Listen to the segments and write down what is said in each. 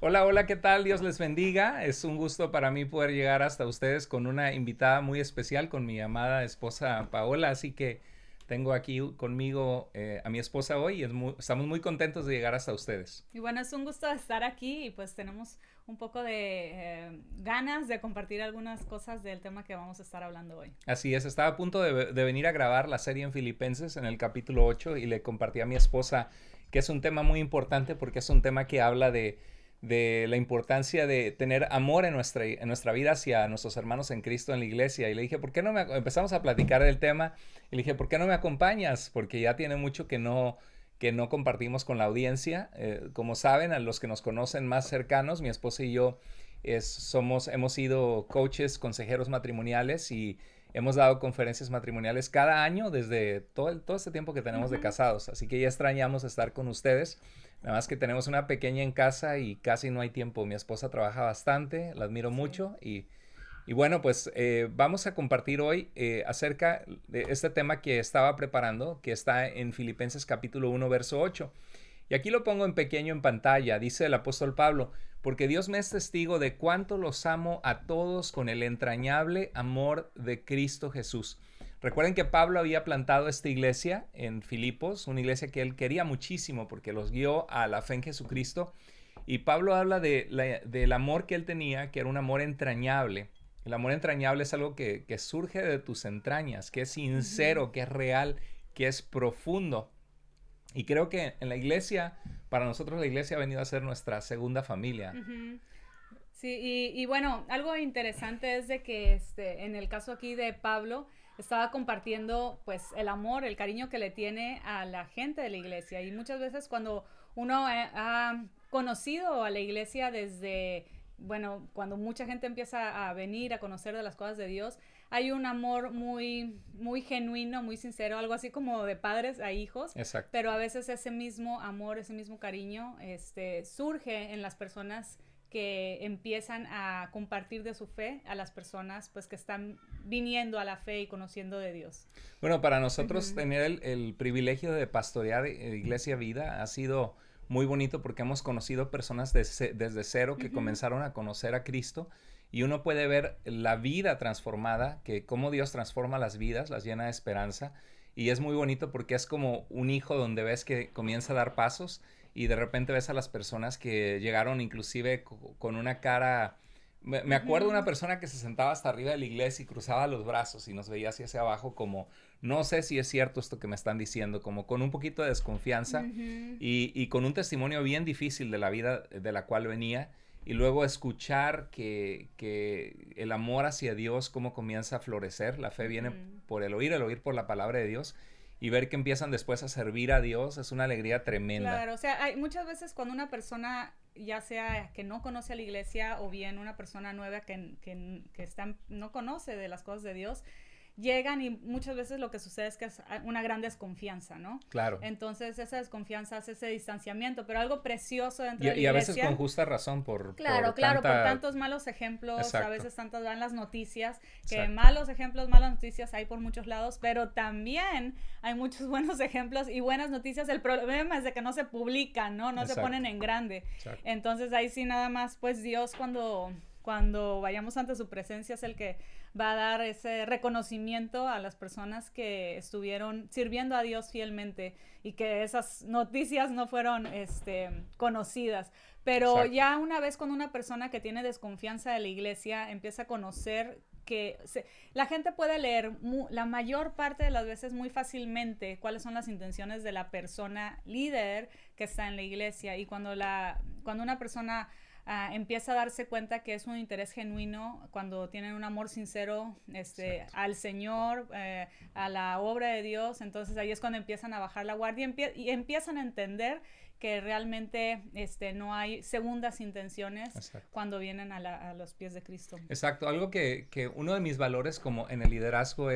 Hola, hola, ¿qué tal? Dios les bendiga. Es un gusto para mí poder llegar hasta ustedes con una invitada muy especial, con mi amada esposa Paola. Así que tengo aquí conmigo a mi esposa hoy y estamos muy contentos de llegar hasta ustedes. Y bueno, es un gusto estar aquí y pues tenemos un poco de ganas de compartir algunas cosas del tema que vamos a estar hablando hoy. Así es, estaba a punto de venir a grabar la serie en Filipenses en el capítulo 8 y le compartí a mi esposa que es un tema muy importante porque es un tema que habla de la importancia de tener amor en nuestra vida hacia nuestros hermanos en Cristo en la iglesia. Y le dije, ¿por qué no empezamos a platicar del tema? Y le dije, ¿por qué no me acompañas? Porque ya tiene mucho que no compartimos con la audiencia. Como saben, a los que nos conocen más cercanos, mi esposa y yo hemos sido coaches, consejeros matrimoniales y hemos dado conferencias matrimoniales cada año desde todo este tiempo que tenemos de Ujú. casados. Así que ya extrañamos estar con ustedes. Nada más que tenemos una pequeña en casa y casi no hay tiempo. Mi esposa trabaja bastante, la admiro Sí. mucho y bueno, pues vamos a compartir hoy acerca de este tema que estaba preparando, que está en Filipenses capítulo 1, verso 8. Y aquí lo pongo en pequeño en pantalla, dice el apóstol Pablo, porque Dios me es testigo de cuánto los amo a todos con el entrañable amor de Cristo Jesús. Recuerden que Pablo había plantado esta iglesia en Filipos, una iglesia que él quería muchísimo porque los guió a la fe en Jesucristo. Y Pablo habla del amor que él tenía, que era un amor entrañable. El amor entrañable es algo que surge de tus entrañas, que es Ujú. sincero, que es real, que es profundo. Y creo que en la iglesia, para nosotros la iglesia ha venido a ser nuestra segunda familia. Ujú. Sí, y bueno, algo interesante es de que en el caso aquí de Pablo, estaba compartiendo pues el amor, el cariño que le tiene a la gente de la iglesia. Y muchas veces cuando uno ha conocido a la iglesia desde, bueno, cuando mucha gente empieza a venir a conocer de las cosas de Dios, hay un amor muy, muy genuino, muy sincero, algo así como de padres a hijos, Exacto. pero a veces ese mismo amor, ese mismo cariño, surge en las personas que empiezan a compartir de su fe a las personas pues que están viniendo a la fe y conociendo de Dios. Bueno, para nosotros Ujú. tener el privilegio de pastorear Iglesia Vida ha sido muy bonito porque hemos conocido personas desde cero que Ujú. comenzaron a conocer a Cristo y uno puede ver la vida transformada, que cómo Dios transforma las vidas, las llena de esperanza y es muy bonito porque es como un hijo donde ves que comienza a dar pasos y de repente ves a las personas que llegaron inclusive con una cara. Me acuerdo de una Ujú. persona que se sentaba hasta arriba de la iglesia y cruzaba los brazos y nos veía hacia abajo como, no sé si es cierto esto que me están diciendo, como con un poquito de desconfianza Ujú. y con un testimonio bien difícil de la vida de la cual venía. Y luego escuchar que el amor hacia Dios, cómo comienza a florecer, la fe viene Ujú. por el oír por la palabra de Dios, y ver que empiezan después a servir a Dios, es una alegría tremenda. Claro, o sea, hay muchas veces cuando una persona, ya sea que no conoce a la iglesia o bien una persona nueva que está, no conoce de las cosas de Dios, llegan y muchas veces lo que sucede es que es una gran desconfianza, ¿no? Claro. Entonces esa desconfianza hace ese distanciamiento, pero algo precioso dentro de la Y a veces con iglesia. justa razón Claro, por claro, por tanta. tantos malos ejemplos, a Exacto, veces tantas van las noticias, que exacto. malos ejemplos, malas noticias hay por muchos lados, pero también hay muchos buenos ejemplos y buenas noticias. El problema es de que no se publican, ¿no? No se Exacto, ponen en grande. exacto. Entonces ahí sí nada más, pues Dios cuando vayamos ante su presencia es el que va a dar ese reconocimiento a las personas que estuvieron sirviendo a Dios fielmente y que esas noticias no fueron conocidas. Pero Exacto. ya una vez con una persona que tiene desconfianza de la iglesia empieza a conocer la gente puede leer la mayor parte de las veces muy fácilmente cuáles son las intenciones de la persona líder que está en la iglesia y cuando una persona empieza a darse cuenta que es un interés genuino, cuando tienen un amor sincero Exacto. al Señor, a la obra de Dios, entonces ahí es cuando empiezan a bajar la guardia y empiezan a entender que realmente no hay segundas intenciones Exacto. cuando vienen a los pies de Cristo. Exacto. Algo que uno de mis valores como en el liderazgo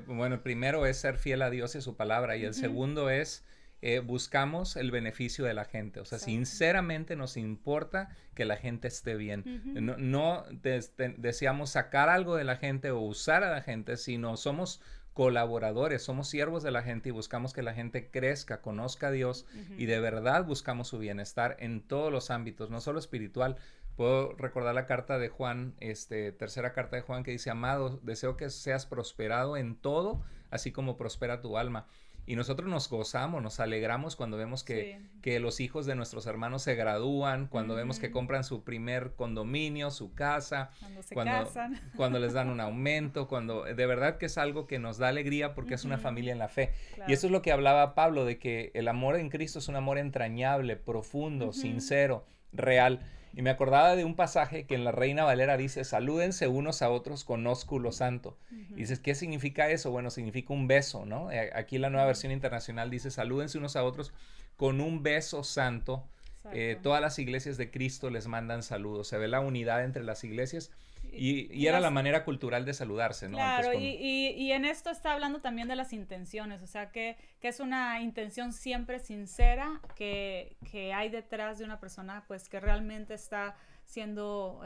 bueno, el primero es ser fiel a Dios y a su palabra, y el Ujú. segundo es buscamos el beneficio de la gente. O sea, Exacto. sinceramente nos importa que la gente esté bien. Ujú. No deseamos sacar algo de la gente o usar a la gente, sino somos colaboradores, somos siervos de la gente y buscamos que la gente crezca, conozca a Dios y de verdad buscamos su bienestar en todos los ámbitos, no solo espiritual. Puedo recordar la carta de Juan, tercera carta de Juan, que dice: amado, deseo que seas prosperado en todo, así como prospera tu alma. Y nosotros nos gozamos, nos alegramos cuando vemos que los hijos de nuestros hermanos se gradúan, cuando vemos que compran su primer condominio, su casa, cuando se casan, cuando les dan un aumento, cuando de verdad que es algo que nos da alegría porque es una familia en la fe. Claro. Y eso es lo que hablaba Pablo, de que el amor en Cristo es un amor entrañable, profundo, sincero, real. Y me acordaba de un pasaje que en la Reina Valera dice: salúdense unos a otros con ósculo santo. Y dices, ¿qué significa eso? Bueno, significa un beso, ¿no? Aquí la Nueva Versión Internacional dice: salúdense unos a otros con un beso santo. Todas las iglesias de Cristo les mandan saludos. Se ve la unidad entre las iglesias. Y era la manera cultural de saludarse, ¿no? Claro, y en esto está hablando también de las intenciones, o sea, que es una intención siempre sincera que hay detrás de una persona, pues, que realmente está siendo,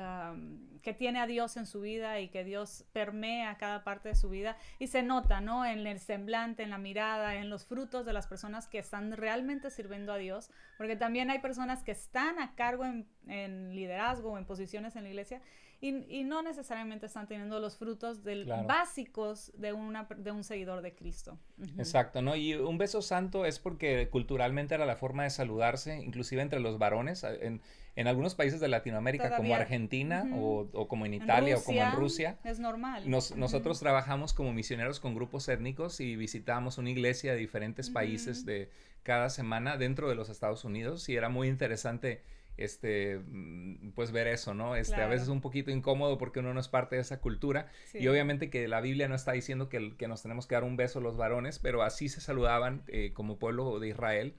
que tiene a Dios en su vida y que Dios permea cada parte de su vida y se nota, ¿no? En el semblante, en la mirada, en los frutos de las personas que están realmente sirviendo a Dios, porque también hay personas que están a cargo en liderazgo o en posiciones en la iglesia y no necesariamente están teniendo los frutos básicos de un seguidor de Cristo. Exacto, ¿no? Y un beso santo es porque culturalmente era la forma de saludarse, inclusive entre los varones, en algunos países de Latinoamérica, todavía, como Argentina o como en Italia o como en Rusia. Es normal. Nosotros trabajamos como misioneros con grupos étnicos y visitábamos una iglesia de diferentes países de cada semana dentro de los Estados Unidos y era muy interesante pues ver eso, ¿no? Claro. A veces un poquito incómodo porque uno no es parte de esa cultura y obviamente que la Biblia no está diciendo que nos tenemos que dar un beso los varones, pero así se saludaban como pueblo de Israel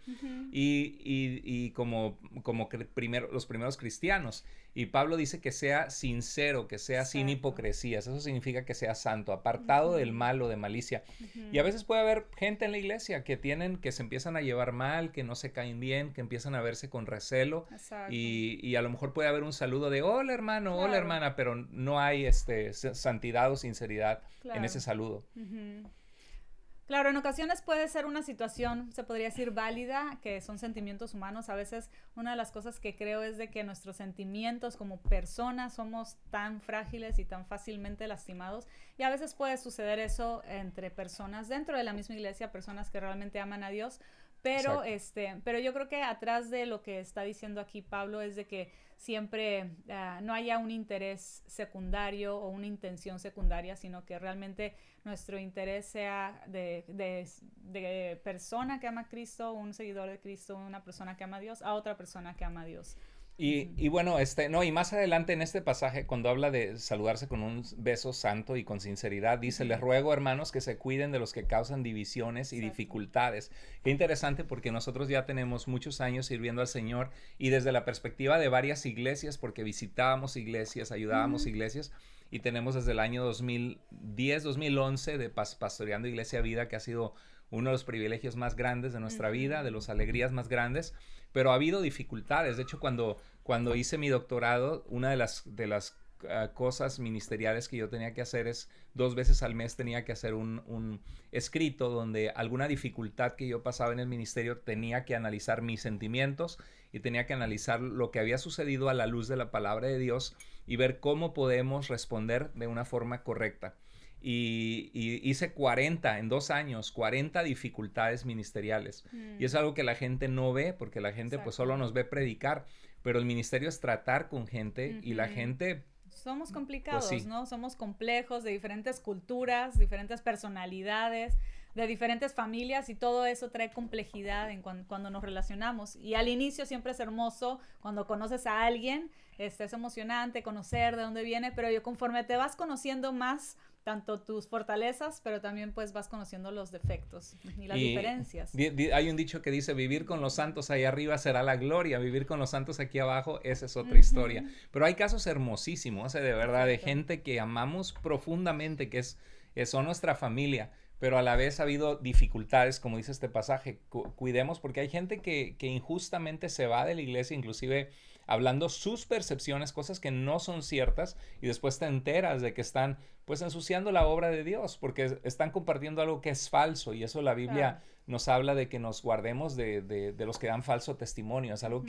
y como los primeros cristianos. Y Pablo dice que sea sincero, que sea sin hipocresías. Eso significa que sea santo, apartado del mal o de malicia. Y a veces puede haber gente en la iglesia que se empiezan a llevar mal, que no se caen bien, que empiezan a verse con recelo. Y a lo mejor puede haber un saludo de hola hermano, hola hermana, pero no hay santidad o sinceridad en ese saludo. Claro, en ocasiones puede ser una situación, se podría decir válida, que son sentimientos humanos. A veces una de las cosas que creo es de que nuestros sentimientos como personas somos tan frágiles y tan fácilmente lastimados. Y a veces puede suceder eso entre personas dentro de la misma iglesia, personas que realmente aman a Dios. Pero, pero yo creo que atrás de lo que está diciendo aquí Pablo es de que siempre no haya un interés secundario o una intención secundaria, sino que realmente nuestro interés sea de persona que ama a Cristo, un seguidor de Cristo, una persona que ama a Dios, a otra persona que ama a Dios. Y bueno, y más adelante en este pasaje, cuando habla de saludarse con un beso santo y con sinceridad, dice: les ruego, hermanos, que se cuiden de los que causan divisiones y dificultades. Qué interesante, porque nosotros ya tenemos muchos años sirviendo al Señor y desde la perspectiva de varias iglesias, porque visitábamos iglesias, ayudábamos iglesias, y tenemos desde el año 2010, 2011 de pastoreando Iglesia Vida, que ha sido uno de los privilegios más grandes de nuestra vida, de las alegrías más grandes, pero ha habido dificultades. De hecho, cuando hice mi doctorado, una de las cosas ministeriales que yo tenía que hacer es 2 veces al mes tenía que hacer un escrito donde alguna dificultad que yo pasaba en el ministerio tenía que analizar mis sentimientos y tenía que analizar lo que había sucedido a la luz de la palabra de Dios y ver cómo podemos responder de una forma correcta. Y hice 40 en 2 años, 40 dificultades ministeriales. Y es algo que la gente no ve, porque la gente pues solo nos ve predicar, pero el ministerio es tratar con gente y la gente... Somos complicados, pues ¿no? Somos complejos, de diferentes culturas, diferentes personalidades, de diferentes familias, y todo eso trae complejidad cuando nos relacionamos. Y al inicio siempre es hermoso cuando conoces a alguien, es emocionante conocer de dónde viene, pero conforme te vas conociendo más, tanto tus fortalezas, pero también pues vas conociendo los defectos y las diferencias. Hay un dicho que dice: vivir con los santos ahí arriba será la gloria, vivir con los santos aquí abajo, esa es otra historia. Pero hay casos hermosísimos, de verdad, de gente que amamos profundamente, que son nuestra familia, pero a la vez ha habido dificultades, como dice este pasaje. Cuidemos, porque hay gente que injustamente se va de la iglesia, inclusive hablando sus percepciones, cosas que no son ciertas, y después te enteras de que están pues ensuciando la obra de Dios, porque están compartiendo algo que es falso, y eso la Biblia Claro. nos habla de que nos guardemos de los que dan falso testimonio, es algo Ujú.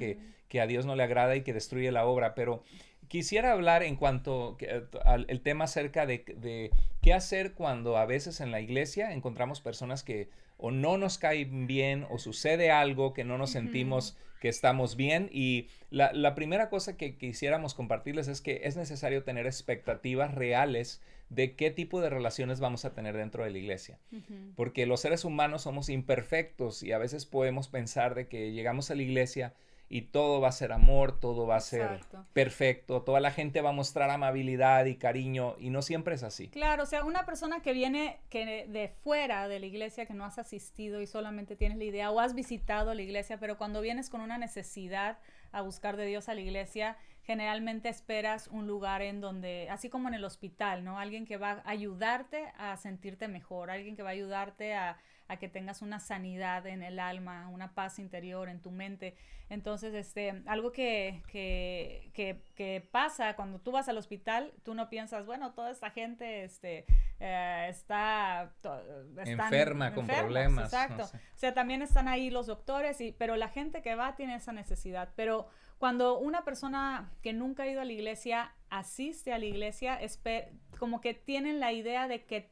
que a Dios no le agrada y que destruye la obra, pero quisiera hablar en cuanto al el tema acerca de qué hacer cuando a veces en la iglesia encontramos personas que o no nos caen bien o sucede algo que no nos Ujú. sentimos que estamos bien. Y la primera cosa que quisiéramos compartirles es que es necesario tener expectativas reales de qué tipo de relaciones vamos a tener dentro de la iglesia. Ujú. Porque los seres humanos somos imperfectos y a veces podemos pensar de que llegamos a la iglesia y todo va a ser amor, todo va a ser Exacto. perfecto, toda la gente va a mostrar amabilidad y cariño, y no siempre es así. Claro, o sea, una persona que viene que de fuera de la iglesia, que no has asistido y solamente tienes la idea o has visitado la iglesia, pero cuando vienes con una necesidad a buscar de Dios a la iglesia, generalmente esperas un lugar en donde, así como en el hospital, ¿no? Alguien que va a ayudarte a sentirte mejor, alguien que va a ayudarte a que tengas una sanidad en el alma, una paz interior en tu mente. Entonces, algo que pasa cuando tú vas al hospital, tú no piensas, bueno, toda esta gente están Enferma, con enfermos, problemas, no exacto. sé. O sea, también están ahí los doctores, pero la gente que va tiene esa necesidad. Pero cuando una persona que nunca ha ido a la iglesia asiste a la iglesia, como que tienen la idea de que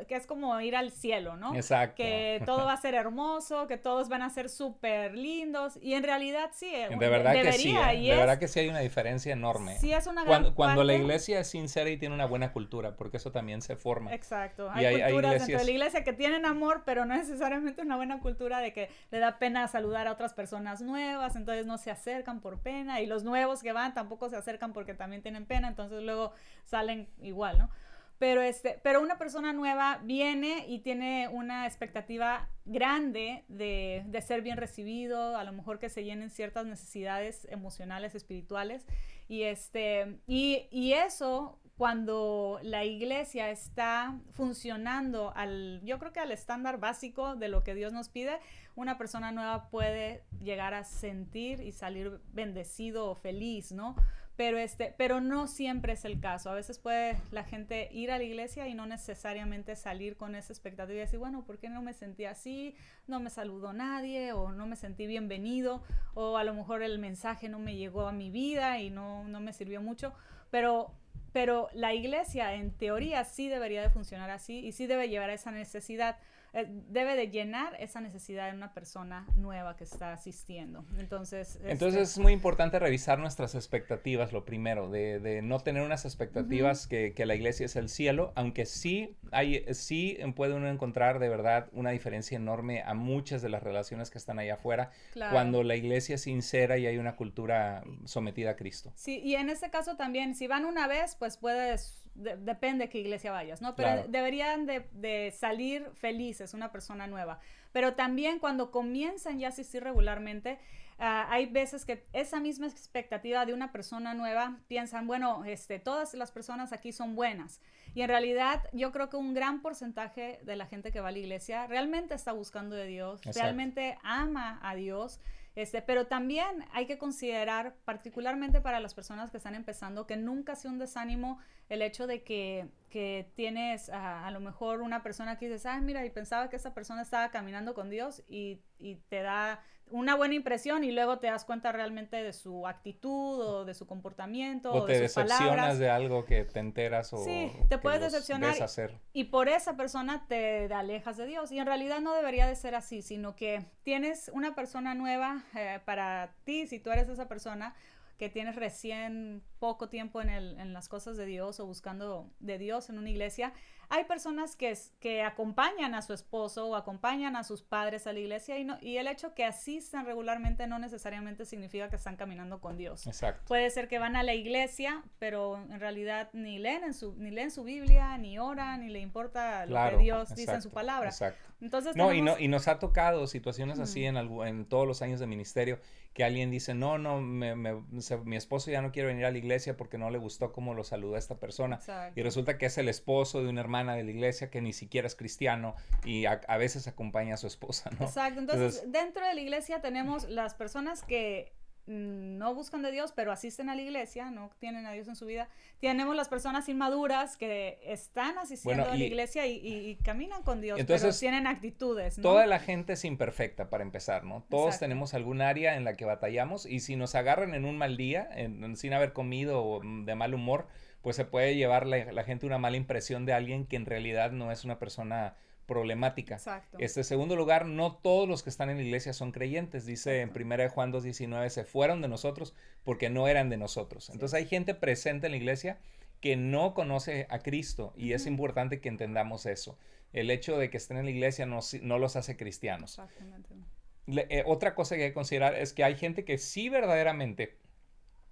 es como ir al cielo, ¿no? Exacto. Que todo va a ser hermoso, que todos van a ser súper lindos, y en realidad sí, De verdad que sí, debería, ¿eh? y De verdad que sí hay una diferencia enorme. sí es una gran Cuando la parte. iglesia es sincera y tiene una buena cultura, porque eso también se forma. Exacto, Y hay hay culturas dentro de la iglesias, iglesia que tienen amor, pero no necesariamente una buena cultura de que le da pena saludar a otras personas nuevas, entonces no se acercan por pena, y los nuevos que van tampoco se acercan porque también tienen pena, entonces luego salen igual, ¿no? Pero una persona nueva viene y tiene una expectativa grande de ser bien recibido, a lo mejor que se llenen ciertas necesidades emocionales, espirituales, y eso cuando la iglesia está funcionando yo creo que al estándar básico de lo que Dios nos pide, una persona nueva puede llegar a sentir y salir bendecido o feliz, ¿no? Pero no siempre es el caso. A veces puede la gente ir a la iglesia y no necesariamente salir con esa expectativa y decir, bueno, ¿por qué no me sentí así? No me saludó nadie, o no me sentí bienvenido, o a lo mejor el mensaje no me llegó a mi vida y no me sirvió mucho. Pero, pero la iglesia en teoría sí debería de funcionar así y sí debe llevar a esa necesidad, debe de llenar esa necesidad en una persona nueva que está asistiendo. Entonces, entonces es muy importante revisar nuestras expectativas, lo primero, de no tener unas uh-huh. expectativas que la iglesia es el cielo, aunque sí puede uno encontrar de verdad una diferencia enorme a muchas de las relaciones que están allá afuera, Claro. cuando la iglesia es sincera y hay una cultura sometida a Cristo. Sí, y en este caso también, si van una vez, pues depende de qué iglesia vayas, ¿no? Pero Claro. deberían de salir felices, una persona nueva. Pero también cuando comienzan ya a asistir regularmente, hay veces que esa misma expectativa de una persona nueva piensan, bueno, todas las personas aquí son buenas. Y en realidad yo creo que un gran porcentaje de la gente que va a la iglesia realmente está buscando de Dios, Exacto. realmente ama a Dios. Pero también hay que considerar, particularmente para las personas que están empezando, que nunca sea un desánimo el hecho de que tienes a lo mejor una persona que dices, ah, mira, y pensaba que esa persona estaba caminando con Dios, y te da una buena impresión y luego te das cuenta realmente de su actitud o de su comportamiento O o de te sus decepcionas palabras. de algo que te enteras Sí, o te que puedes los ves decepcionar, hacer. y por esa persona te alejas de Dios. Y en realidad no debería de ser así, sino que tienes una persona nueva para ti, si tú eres esa persona que tienes recién poco tiempo en las cosas de Dios o buscando de Dios en una iglesia. Hay personas que acompañan a su esposo o acompañan a sus padres a la iglesia, y el hecho que asistan regularmente no necesariamente significa que están caminando con Dios. Exacto. Puede ser que van a la iglesia, pero en realidad ni leen su Biblia, ni oran, ni le importa lo que Claro, Dios dice en su exacto, palabra. exacto. Entonces No, tenemos... y nos ha tocado situaciones así Hmm. en todos los años de ministerio, que alguien dice, no, no, mi esposo ya no quiere venir a la iglesia porque no le gustó cómo lo saludó a esta persona. Y Exacto. resulta que es el esposo de una hermana de la iglesia que ni siquiera es cristiano y a veces acompaña a su esposa, ¿no? Exacto. Entonces, Entonces, dentro de la iglesia tenemos las personas que no buscan de Dios, pero asisten a la iglesia, no tienen a Dios en su vida. Tenemos las personas inmaduras que están asistiendo a la iglesia y caminan con Dios, entonces, pero tienen actitudes, ¿no? Toda la gente es imperfecta para empezar, ¿no? Todos Exacto. Tenemos algún área en la que batallamos y si nos agarran en un mal día, sin haber comido o de mal humor, pues se puede llevar la gente una mala impresión de alguien que en realidad no es una persona problemática. Exacto. Segundo lugar, no todos los que están en la iglesia son creyentes. Dice Exacto. En 1 Juan 2:19, se fueron de nosotros porque no eran de nosotros. Entonces hay gente presente en la iglesia que no conoce a Cristo y es importante que entendamos eso. El hecho de que estén en la iglesia no los hace cristianos. Exactamente. Otra cosa que hay que considerar es que hay gente que sí verdaderamente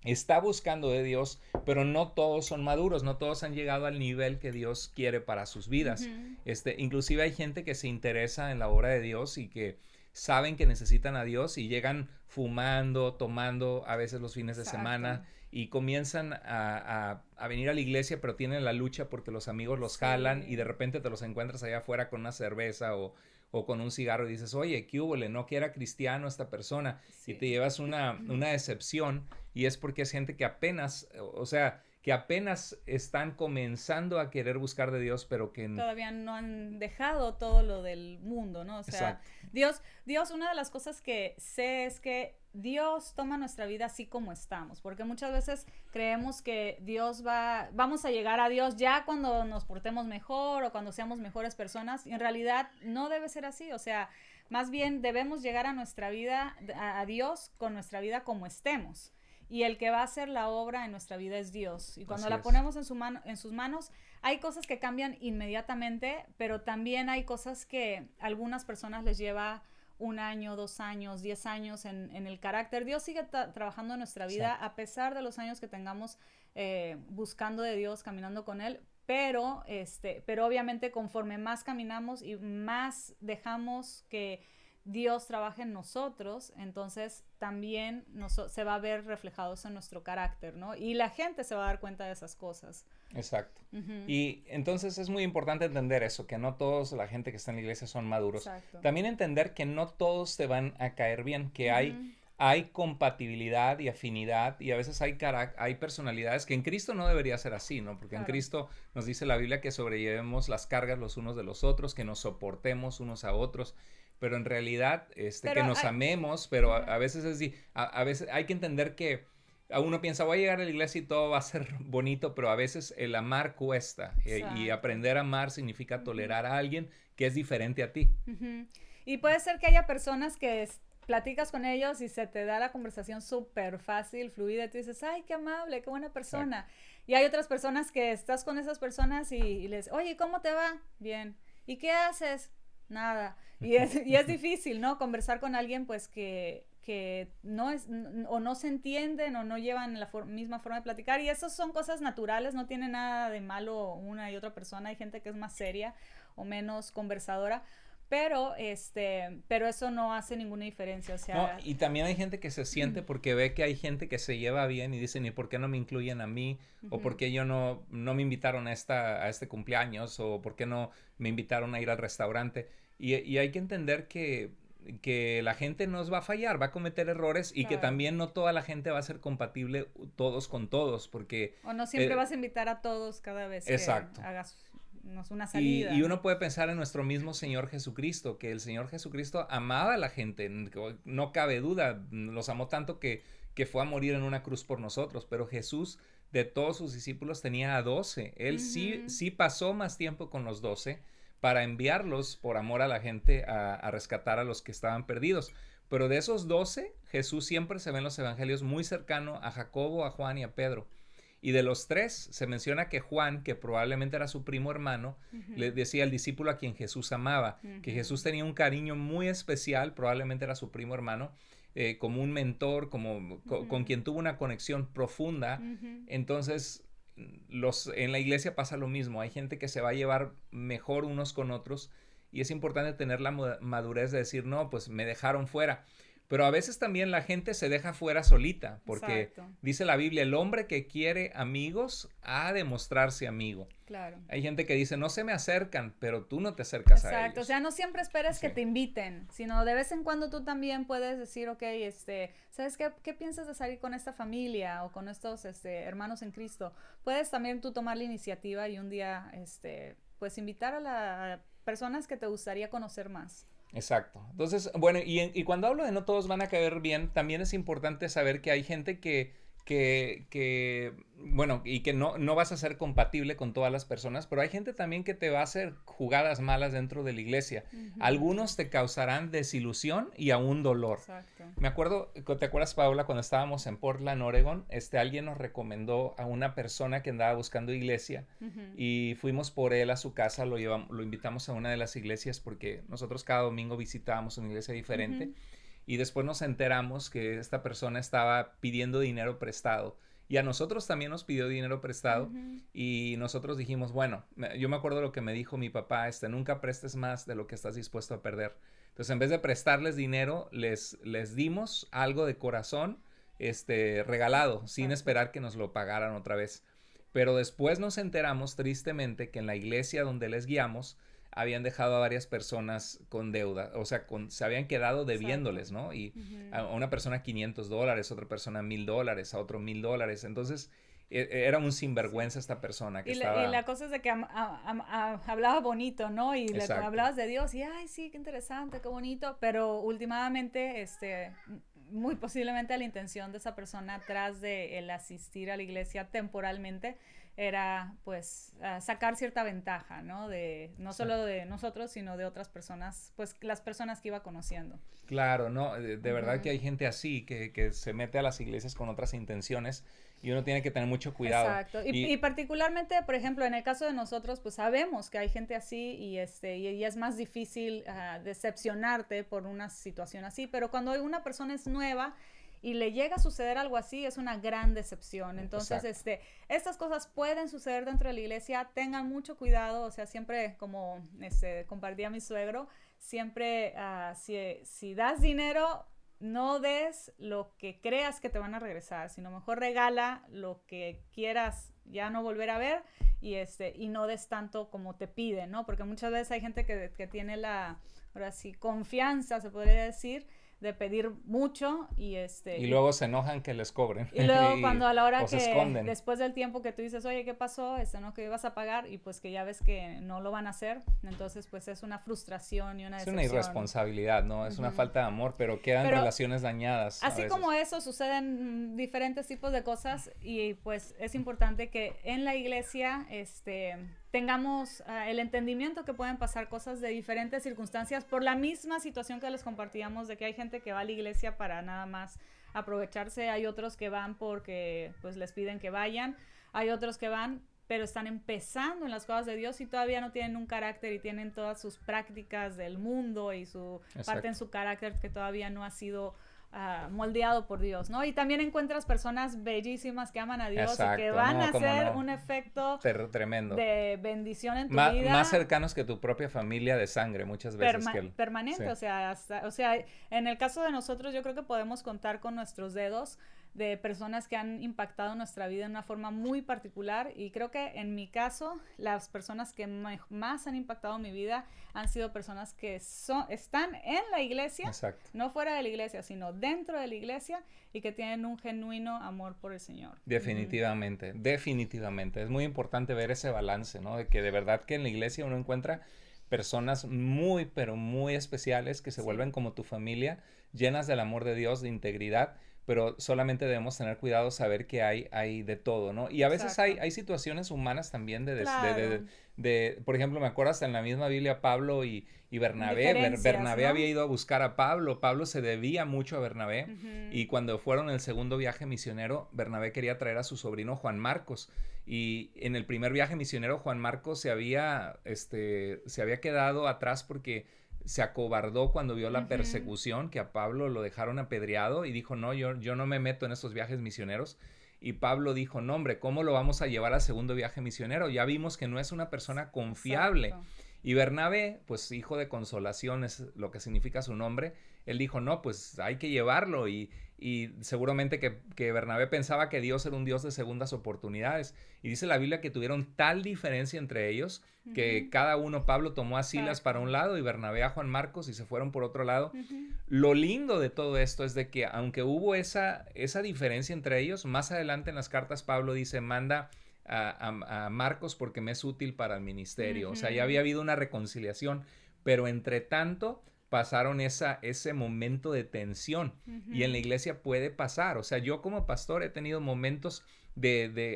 está buscando de Dios, pero no todos son maduros, no todos han llegado al nivel que Dios quiere para sus vidas. Inclusive hay gente que se interesa en la obra de Dios y que saben que necesitan a Dios y llegan fumando, tomando a veces los fines de semana y comienzan a venir a la iglesia, pero tienen la lucha porque los amigos los jalan y de repente te los encuentras allá afuera con una cerveza o con un cigarro y dices, oye, ¿qué hubo? No que era cristiano esta persona y te llevas una decepción y es porque es gente que apenas, que apenas están comenzando a querer buscar de Dios, pero que todavía no han dejado todo lo del mundo, ¿no? O sea, Dios, una de las cosas que sé es que Dios toma nuestra vida así como estamos, porque muchas veces creemos que vamos a llegar a Dios ya cuando nos portemos mejor o cuando seamos mejores personas, y en realidad no debe ser así, o sea, más bien debemos llegar a nuestra vida, a Dios con nuestra vida como estemos. Y el que va a hacer la obra en nuestra vida es Dios. Y cuando la ponemos en sus manos, hay cosas que cambian inmediatamente, pero también hay cosas que a algunas personas les lleva 1 año, 2 años, 10 años en el carácter. Dios sigue trabajando en nuestra vida a pesar de los años que tengamos buscando de Dios, caminando con Él. Pero obviamente conforme más caminamos y más dejamos que Dios trabaja en nosotros, entonces también se va a ver reflejado eso en nuestro carácter, ¿no? Y la gente se va a dar cuenta de esas cosas. Exacto. Y entonces es muy importante entender eso, que no todos la gente que está en la iglesia son maduros. Exacto. También entender que no todos te van a caer bien, que hay compatibilidad y afinidad y a veces hay personalidades que en Cristo no debería ser así, ¿no? Porque en Cristo nos dice la Biblia que sobrellevemos las cargas los unos de los otros, que nos soportemos unos a otros, pero en realidad que nos amemos, pero a veces es a veces hay que entender que uno piensa, voy a llegar a la iglesia y todo va a ser bonito, pero a veces el amar cuesta y aprender a amar significa tolerar a alguien que es diferente a ti. Y puede ser que haya personas que platicas con ellos y se te da la conversación súper fácil, fluida, y tú dices, ay, qué amable, qué buena persona. Exacto. Y hay otras personas que estás con esas personas y les, oye, ¿cómo te va? Bien. ¿Y qué haces? Nada. Y es difícil, ¿no? Conversar con alguien, pues, que no es, o no se entienden o no llevan la misma forma de platicar, y esas son cosas naturales, no tiene nada de malo una y otra persona. Hay gente que es más seria o menos conversadora, pero eso no hace ninguna diferencia, o sea... No, y también hay gente que se siente porque ve que hay gente que se lleva bien y dicen, ¿y por qué no me incluyen a mí? O ¿por qué yo no me invitaron a este cumpleaños? O ¿por qué no me invitaron a ir al restaurante? Y hay que entender que la gente nos va a fallar, va a cometer errores y que también no toda la gente va a ser compatible todos con todos, porque... O no siempre vas a invitar a todos cada vez que hagas una salida. Y uno puede pensar en nuestro mismo Señor Jesucristo, que el Señor Jesucristo amaba a la gente, no cabe duda, los amó tanto que fue a morir en una cruz por nosotros, pero Jesús de todos sus discípulos tenía a 12, él sí pasó más tiempo con los 12 para enviarlos por amor a la gente a rescatar a los que estaban perdidos. Pero de esos 12, Jesús siempre se ve en los evangelios muy cercano a Jacobo, a Juan y a Pedro. Y de los 3 se menciona que Juan, que probablemente era su primo hermano, le decía al discípulo a quien Jesús amaba, que Jesús tenía un cariño muy especial, probablemente era su primo hermano, como un mentor, con quien tuvo una conexión profunda. Entonces, en la iglesia pasa lo mismo, hay gente que se va a llevar mejor unos con otros y es importante tener la madurez de decir, no, pues me dejaron fuera. Pero a veces también la gente se deja fuera solita, porque Exacto. dice la Biblia, el hombre que quiere amigos ha de mostrarse amigo. Claro. Hay gente que dice, no se me acercan, pero tú no te acercas a Exacto, o ellos. sea, no siempre esperes Sí, que te inviten, sino de vez en cuando tú también puedes decir, ok, ¿sabes qué piensas de salir con esta familia o con estos hermanos en Cristo? Puedes también tú tomar la iniciativa y un día, pues invitar a personas que te gustaría conocer más. exacto. Entonces, bueno, y cuando hablo de no todos van a caer bien, también es importante saber que hay gente bueno, y que no vas a ser compatible con todas las personas, pero hay gente también que te va a hacer jugadas malas dentro de la iglesia. Ujú. Algunos te causarán desilusión y aún dolor. Exacto. Me acuerdo, ¿te acuerdas, Paula, cuando estábamos en Portland, Oregon? Alguien nos recomendó a una persona que andaba buscando iglesia Ujú. y fuimos por él a su casa, lo invitamos a una de las iglesias porque nosotros cada domingo visitábamos una iglesia diferente. Ujú. Y después nos enteramos que esta persona estaba pidiendo dinero prestado. Y a nosotros también nos pidió dinero prestado. Ujú. Y nosotros dijimos, bueno, yo me acuerdo lo que me dijo mi papá, nunca prestes más de lo que estás dispuesto a perder. Entonces, en vez de prestarles dinero, les dimos algo de corazón, regalado, sin Exacto. esperar que nos lo pagaran otra vez. Pero después nos enteramos tristemente que en la iglesia donde les guiamos, habían dejado a varias personas con deuda, o sea, se habían quedado Exacto. debiéndoles, ¿no? Y Ujú. a una persona $500, otra persona $1,000, a otro $1,000. Entonces, era un Sí. sinvergüenza esta persona que Y estaba... la cosa es de que hablaba bonito, ¿no? Y le Exacto, hablabas de Dios y, ay, sí, qué interesante, qué bonito, pero últimamente, muy posiblemente la intención de esa persona tras de el asistir a la iglesia temporalmente era, pues, sacar cierta ventaja, ¿no? No solo exacto. de nosotros, sino de otras personas, pues, las personas que iba conociendo. Claro, no, de verdad que Ujú. hay gente así que se mete a las iglesias con otras intenciones y uno tiene que tener mucho cuidado. Exacto. Y Y particularmente, por ejemplo, en el caso de nosotros, pues sabemos que hay gente así y es más difícil decepcionarte por una situación así, pero cuando una persona es nueva y le llega a suceder algo así, es una gran decepción. Entonces, exacto, estas cosas pueden suceder dentro de la iglesia, tengan mucho cuidado, o sea, siempre como compartía mi suegro, siempre si das dinero, no des lo que creas que te van a regresar, sino mejor regala lo que quieras ya no volver a ver y no des tanto como te piden, ¿no? Porque muchas veces hay gente que tiene ahora sí, confianza, se podría decir, de pedir mucho y luego se enojan que les cobren y luego cuando a la hora o se que, esconden. después del tiempo que tú dices, oye, ¿qué pasó? ¿No? Que ibas a pagar y pues que ya ves que no lo van a hacer, entonces pues es una frustración y una Es una decepción. irresponsabilidad, ¿no? Es una Ujú. falta de amor, pero quedan Pero relaciones dañadas a así como veces. eso, suceden diferentes tipos de cosas y pues es importante que en la iglesia tengamos el entendimiento que pueden pasar cosas de diferentes circunstancias por la misma situación que les compartíamos de que hay gente que va a la iglesia para nada más aprovecharse, hay otros que van porque pues les piden que vayan, hay otros que van pero están empezando en las cosas de Dios y todavía no tienen un carácter y tienen todas sus prácticas del mundo y su parte en Exacto, su carácter que todavía no ha sido moldeado por Dios, ¿no? Y también encuentras personas bellísimas que aman a Dios y que exacto, van a no, cómo hacer no, un efecto tremendo. de bendición en tu Más vida cercanos que tu propia familia de sangre muchas veces que él. Sí, permanente, o sea, en el caso de nosotros yo creo que podemos contar con nuestros dedos de personas que han impactado nuestra vida de una forma muy particular y creo que en mi caso las personas que más han impactado mi vida han sido personas que están en la iglesia, exacto. no fuera de la iglesia, sino dentro de la iglesia y que tienen un genuino amor por el Señor. Ujú. Definitivamente, definitivamente. Es muy importante ver ese balance, ¿no? De que de verdad que en la iglesia uno encuentra personas muy, pero muy especiales que se Sí, vuelven como tu familia, llenas del amor de Dios, de integridad, pero solamente debemos tener cuidado, saber que hay de todo, ¿no? Y a veces exacto. hay situaciones humanas también Claro. por ejemplo, me acuerdo hasta en la misma Biblia Pablo y Bernabé. Diferencias, Bernabé había ¿no? ido a buscar a Pablo, Pablo se debía mucho a Bernabé. Ujú. Y cuando fueron en el segundo viaje misionero, Bernabé quería traer a su sobrino Juan Marcos. Y en el primer viaje misionero, Juan Marcos se había quedado atrás porque se acobardó cuando vio la Ujú. persecución, que a Pablo lo dejaron apedreado y dijo, no, yo no me meto en estos viajes misioneros. Y Pablo dijo, no hombre, ¿cómo lo vamos a llevar al segundo viaje misionero? Ya vimos que no es una persona confiable. Exacto. Y Bernabé, pues hijo de consolación es lo que significa su nombre, él dijo, no, pues hay que llevarlo y seguramente que Bernabé pensaba que Dios era un Dios de segundas oportunidades. Y dice la Biblia que tuvieron tal diferencia entre ellos que cada uno, Pablo tomó a Silas para un lado y Bernabé a Juan Marcos y se fueron por otro lado. Lo lindo de todo esto es de que aunque hubo esa diferencia entre ellos, más adelante en las cartas Pablo dice, manda a Marcos porque me es útil para el ministerio. O sea, ya había habido una reconciliación, pero entre tanto pasaron ese momento de tensión y en la iglesia puede pasar. O sea, yo como pastor he tenido momentos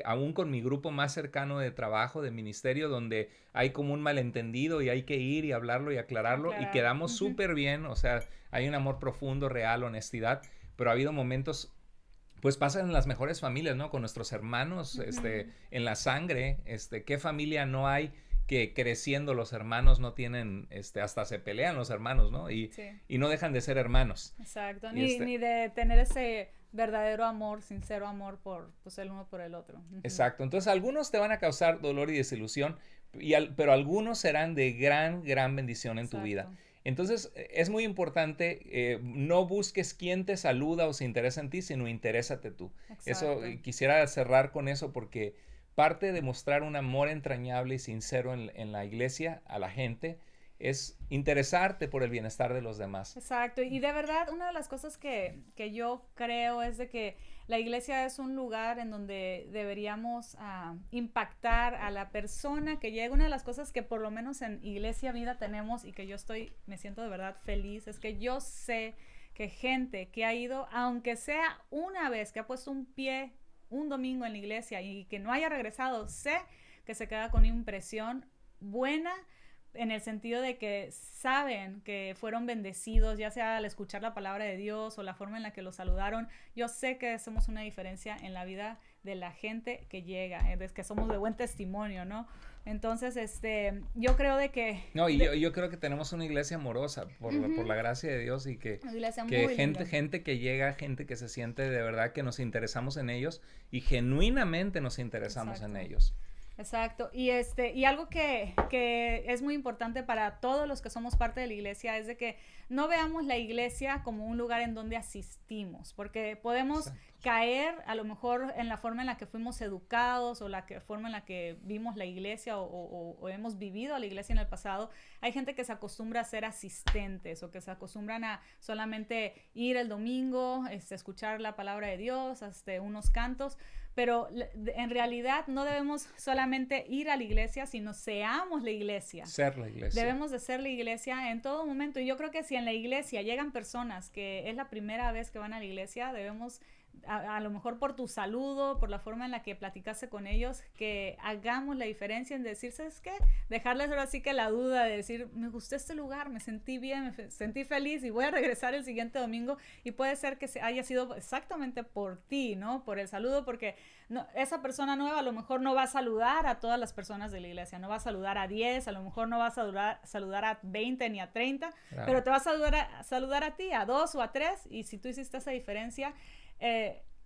aún con mi grupo más cercano de trabajo, de ministerio, donde hay como un malentendido y hay que ir y hablarlo y aclararlo y quedamos súper bien. O sea, hay un amor profundo, real, honestidad, pero ha habido momentos, pues pasan en las mejores familias, ¿no? Con nuestros hermanos, en la sangre, ¿qué familia no hay que creciendo los hermanos no tienen, hasta se pelean los hermanos, ¿no? Y no dejan de ser hermanos. Exacto, ni de tener ese verdadero amor, sincero amor por, pues, el uno por el otro. Exacto, entonces algunos te van a causar dolor y desilusión, pero algunos serán de gran bendición en tu vida. Entonces es muy importante, no busques quién te saluda o se interesa en ti, sino interésate tú. Eso, quisiera cerrar con eso porque parte de mostrar un amor entrañable y sincero en la iglesia a la gente es interesarte por el bienestar de los demás. Exacto, y de verdad una de las cosas que yo creo es de que la iglesia es un lugar en donde deberíamos impactar a la persona que llega. Una de las cosas que por lo menos en Iglesia Vida tenemos y que yo me siento de verdad feliz, es que yo sé que gente que ha ido, aunque sea una vez, que ha puesto un pie un domingo en la iglesia y que no haya regresado, sé que se queda con una impresión buena, en el sentido de que saben que fueron bendecidos, ya sea al escuchar la palabra de Dios o la forma en la que los saludaron. Yo sé que hacemos una diferencia en la vida de la gente que llega, es que somos de buen testimonio, ¿no? Entonces, yo creo de que... No, y yo creo que tenemos una iglesia amorosa por la gracia de Dios y que gente que llega, gente que se siente de verdad que nos interesamos en ellos y genuinamente nos interesamos en ellos. Exacto, y algo que es muy importante para todos los que somos parte de la iglesia es de que no veamos la iglesia como un lugar en donde asistimos, porque podemos caer a lo mejor en la forma en la que fuimos educados o forma en la que vimos la iglesia o hemos vivido a la iglesia en el pasado. Hay gente que se acostumbra a ser asistentes o que se acostumbran a solamente ir el domingo, escuchar la palabra de Dios, unos cantos, pero en realidad no debemos solamente ir a la iglesia, sino seamos la iglesia. Ser la iglesia. Debemos de ser la iglesia en todo momento. Y yo creo que si en la iglesia llegan personas que es la primera vez que van a la iglesia, debemos, a lo mejor por tu saludo, por la forma en la que platicaste con ellos, que hagamos la diferencia en decir, ¿sabes qué? Dejarles ahora sí que la duda de decir, me gustó este lugar, me sentí bien, me sentí feliz y voy a regresar el siguiente domingo. Y puede ser que haya sido exactamente por ti, ¿no? Por el saludo, porque esa persona nueva a lo mejor no va a saludar a todas las personas de la iglesia, no va a saludar a 10, a lo mejor no va a saludar a 20 ni a 30, claro, pero te va a saludar a ti, a 2 o a 3, y si tú hiciste esa diferencia,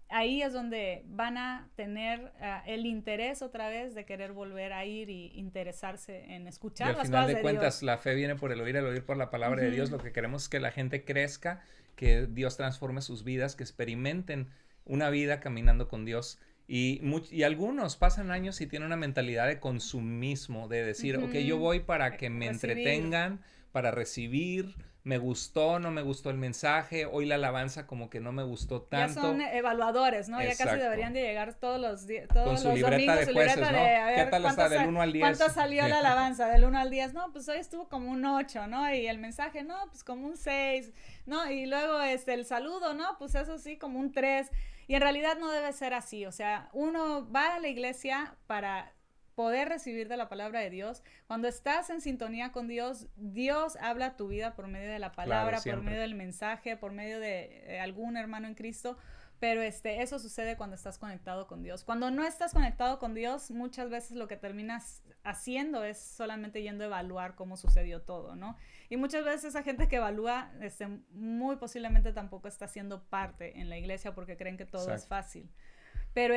ahí es donde van a tener el interés otra vez de querer volver a ir y interesarse en escuchar las cosas de Dios. Al final de cuentas, la fe viene por el oír por la palabra de Dios. Lo que queremos es que la gente crezca, que Dios transforme sus vidas, que experimenten una vida caminando con Dios. Y algunos pasan años y tienen una mentalidad de consumismo, de decir, ok, yo voy para que me entretengan, para recibir, me gustó, no me gustó el mensaje, hoy la alabanza como que no me gustó tanto. Ya son evaluadores, ¿no? Exacto. Ya casi deberían de llegar todos los con su libreta domingos, de jueces, ¿no? ¿Qué tal está del 1 al 10? ¿Cuánto salió la alabanza? Del 1 al 10, no, pues hoy estuvo como un 8, ¿no? Y el mensaje, no, pues como un 6, ¿no? Y luego el saludo, ¿no? Pues eso sí, como un 3. Y en realidad no debe ser así, o sea, uno va a la iglesia para poder recibir de la palabra de Dios. Cuando estás en sintonía con Dios, Dios habla a tu vida por medio de la palabra, claro, por medio del mensaje, por medio de algún hermano en Cristo, pero eso sucede cuando estás conectado con Dios. Cuando no estás conectado con Dios, muchas veces lo que terminas haciendo es solamente yendo a evaluar cómo sucedió todo, ¿no? Y muchas veces esa gente que evalúa, muy posiblemente tampoco está siendo parte en la iglesia porque creen que todo es fácil. Pero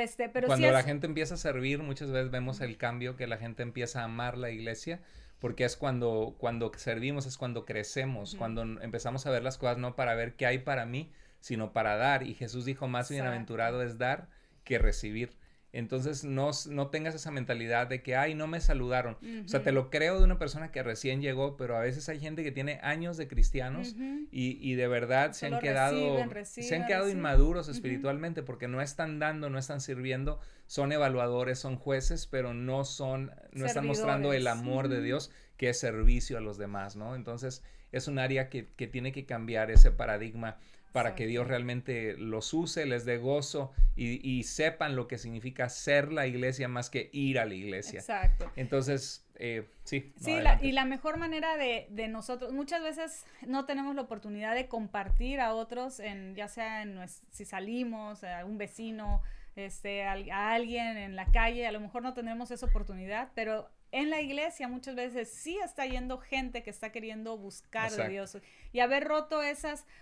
cuando la gente empieza a servir, muchas veces vemos el cambio, que la gente empieza a amar la iglesia, porque es cuando servimos, es cuando crecemos, cuando empezamos a ver las cosas no para ver qué hay para mí, sino para dar. Y Jesús dijo, más bienaventurado es dar que recibir. Entonces no tengas esa mentalidad de que, ay, no me saludaron. O sea, te lo creo de una persona que recién llegó, pero a veces hay gente que tiene años de cristianos y de verdad se han quedado inmaduros espiritualmente porque no están dando, no están sirviendo, son evaluadores, son jueces, pero no están mostrando el amor de Dios, que es servicio a los demás, ¿no? Entonces es un área que tiene que cambiar ese paradigma para que Dios realmente los use, les dé gozo y sepan lo que significa ser la iglesia más que ir a la iglesia. Exacto. Entonces, sí. Sí, y la mejor manera de nosotros, muchas veces no tenemos la oportunidad de compartir a otros, ya sea si salimos, a un vecino, a alguien en la calle, a lo mejor no tendremos esa oportunidad, pero en la iglesia muchas veces sí está yendo gente que está queriendo buscar de Dios y haber roto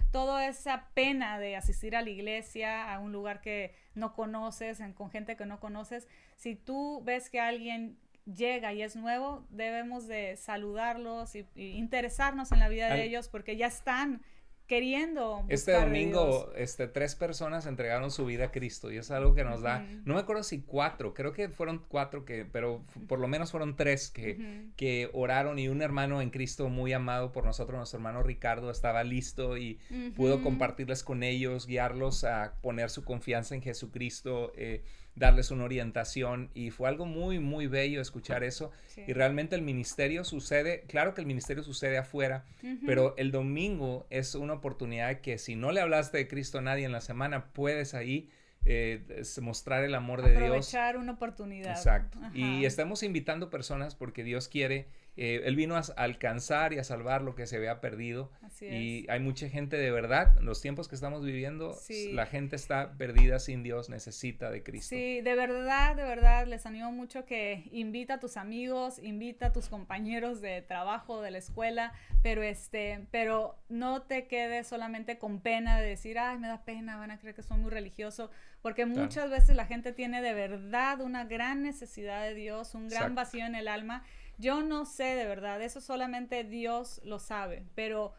toda esa pena de asistir a la iglesia, a un lugar que no conoces, con gente que no conoces. Si tú ves que alguien llega y es nuevo, debemos de saludarlos y interesarnos en la vida de ellos porque ya están queriendo buscar este domingo 3 personas entregaron su vida a Cristo y es algo que nos da, no me acuerdo si 4, creo que fueron 4 pero por lo menos fueron 3 que oraron, y un hermano en Cristo muy amado por nosotros, nuestro hermano Ricardo, estaba listo y pudo compartirles con ellos, guiarlos a poner su confianza en Jesucristo, darles una orientación, y fue algo muy muy bello escuchar eso. Y realmente el ministerio sucede, claro que el ministerio sucede afuera, pero el domingo es una oportunidad que si no le hablaste de Cristo a nadie en la semana, puedes ahí mostrar el amor de Dios. Aprovechar una oportunidad. Exacto. Y estamos invitando personas porque Dios quiere, Él vino a alcanzar y a salvar lo que se había perdido. Así y hay mucha gente, de verdad, en los tiempos que estamos viviendo, la gente está perdida sin Dios, necesita de Cristo. Sí, de verdad, les animo mucho que invita a tus amigos, invita a tus compañeros de trabajo, de la escuela, pero no te quedes solamente con pena de decir, ay, me da pena, van a creer que soy muy religioso, porque muchas veces la gente tiene de verdad una gran necesidad de Dios, un gran vacío en el alma. Yo no sé, de verdad, eso solamente Dios lo sabe, pero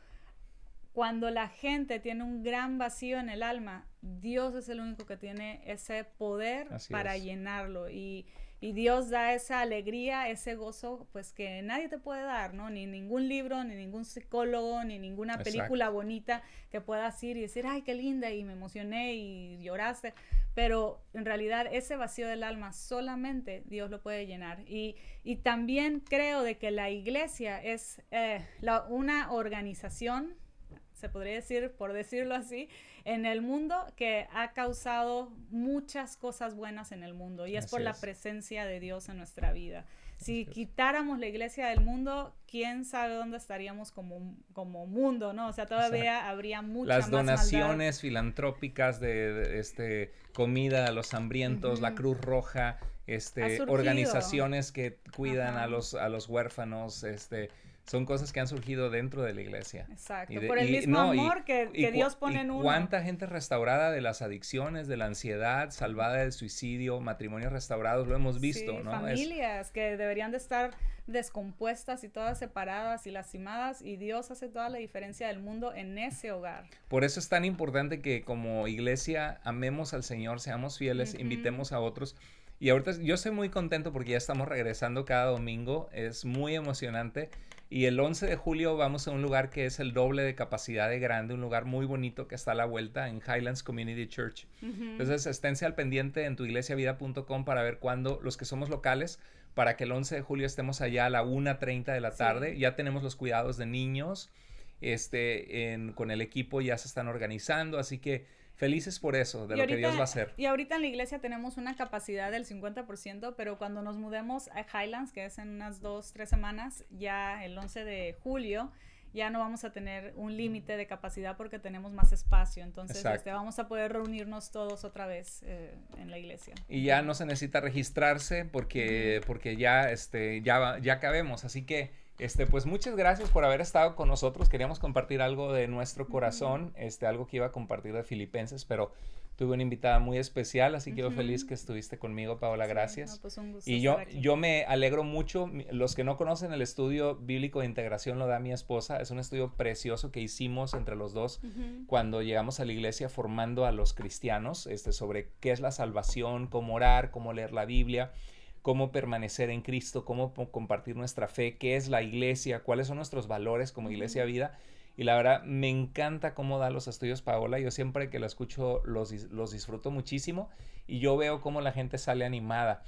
cuando la gente tiene un gran vacío en el alma, Dios es el único que tiene ese poder para llenarlo, y Dios da esa alegría, ese gozo, pues que nadie te puede dar, ¿no? Ni ningún libro, ni ningún psicólogo, ni ninguna película bonita que puedas ir y decir, ay, qué linda, y me emocioné y lloraste, pero en realidad ese vacío del alma solamente Dios lo puede llenar. Y también creo de que la iglesia es una organización, se podría decir, por decirlo así, en el mundo que ha causado muchas cosas buenas en el mundo, y es por la presencia de Dios en nuestra vida. Si quitáramos la iglesia del mundo, quién sabe dónde estaríamos como mundo, ¿no? O sea, todavía habría mucha más maldad. Las donaciones filantrópicas de comida a los hambrientos, la Cruz Roja, organizaciones que cuidan a los huérfanos, son cosas que han surgido dentro de la iglesia. Exacto, por el mismo amor que Dios pone en uno. ¿Cuánta gente restaurada de las adicciones, de la ansiedad, salvada del suicidio, matrimonios restaurados? Lo hemos visto, ¿no? Familias que deberían de estar descompuestas y todas separadas y lastimadas, y Dios hace toda la diferencia del mundo en ese hogar. Por eso es tan importante que como iglesia amemos al Señor, seamos fieles, invitemos a otros. Y ahorita yo estoy muy contento porque ya estamos regresando cada domingo, es muy emocionante. Y el 11 de julio vamos a un lugar que es el doble de capacidad de grande, un lugar muy bonito que está a la vuelta en Highlands Community Church. Entonces, esténse al pendiente en tuiglesiavida.com para ver cuándo, los que somos locales, para que el 11 de julio estemos allá a la 1:30 de la tarde. Ya tenemos los cuidados de niños, con el equipo ya se están organizando, así que felices por eso, de lo que Dios va a hacer. Y ahorita en la iglesia tenemos una capacidad del 50%, pero cuando nos mudemos a Highlands, que es en unas 2-3 semanas, ya el 11 de julio, ya no vamos a tener un límite de capacidad porque tenemos más espacio. Entonces vamos a poder reunirnos todos otra vez en la iglesia. Y ya no se necesita registrarse porque ya cabemos, así que pues muchas gracias por haber estado con nosotros. Queríamos compartir algo de nuestro corazón, algo que iba a compartir de Filipenses, pero tuve una invitada muy especial, así que yo feliz que estuviste conmigo, Paola, gracias. No, pues un gusto Y estar aquí. yo me alegro mucho, los que no conocen el estudio bíblico de integración lo da mi esposa, es un estudio precioso que hicimos entre los dos cuando llegamos a la iglesia formando a los cristianos, sobre qué es la salvación, cómo orar, cómo leer la Biblia, cómo permanecer en Cristo, cómo compartir nuestra fe, qué es la iglesia, cuáles son nuestros valores como Iglesia Vida. Y la verdad, me encanta cómo da los estudios Paola. Yo siempre que la escucho los disfruto muchísimo y yo veo cómo la gente sale animada.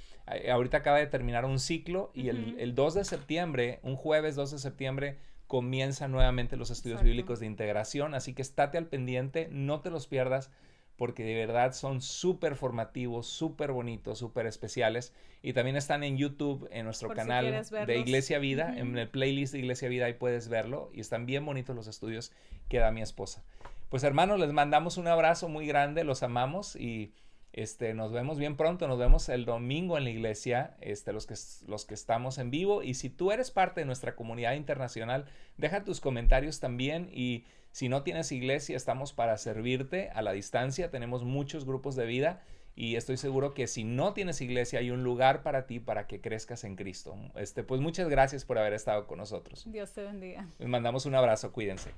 Ahorita acaba de terminar un ciclo y el 2 de septiembre, un jueves 2 de septiembre, comienzan nuevamente los estudios bíblicos de integración. Así que estate al pendiente, no te los pierdas, porque de verdad son súper formativos, súper bonitos, súper especiales. Y también están en YouTube, en nuestro canal de Iglesia Vida, en el playlist de Iglesia Vida, ahí puedes verlo. Y están bien bonitos los estudios que da mi esposa. Pues hermanos, les mandamos un abrazo muy grande, los amamos y nos vemos bien pronto. Nos vemos el domingo en la iglesia, los que estamos en vivo. Y si tú eres parte de nuestra comunidad internacional, deja tus comentarios también. Y si no tienes iglesia, estamos para servirte a la distancia. Tenemos muchos grupos de vida y estoy seguro que si no tienes iglesia, hay un lugar para ti para que crezcas en Cristo. Pues muchas gracias por haber estado con nosotros. Dios te bendiga. Les mandamos un abrazo, cuídense.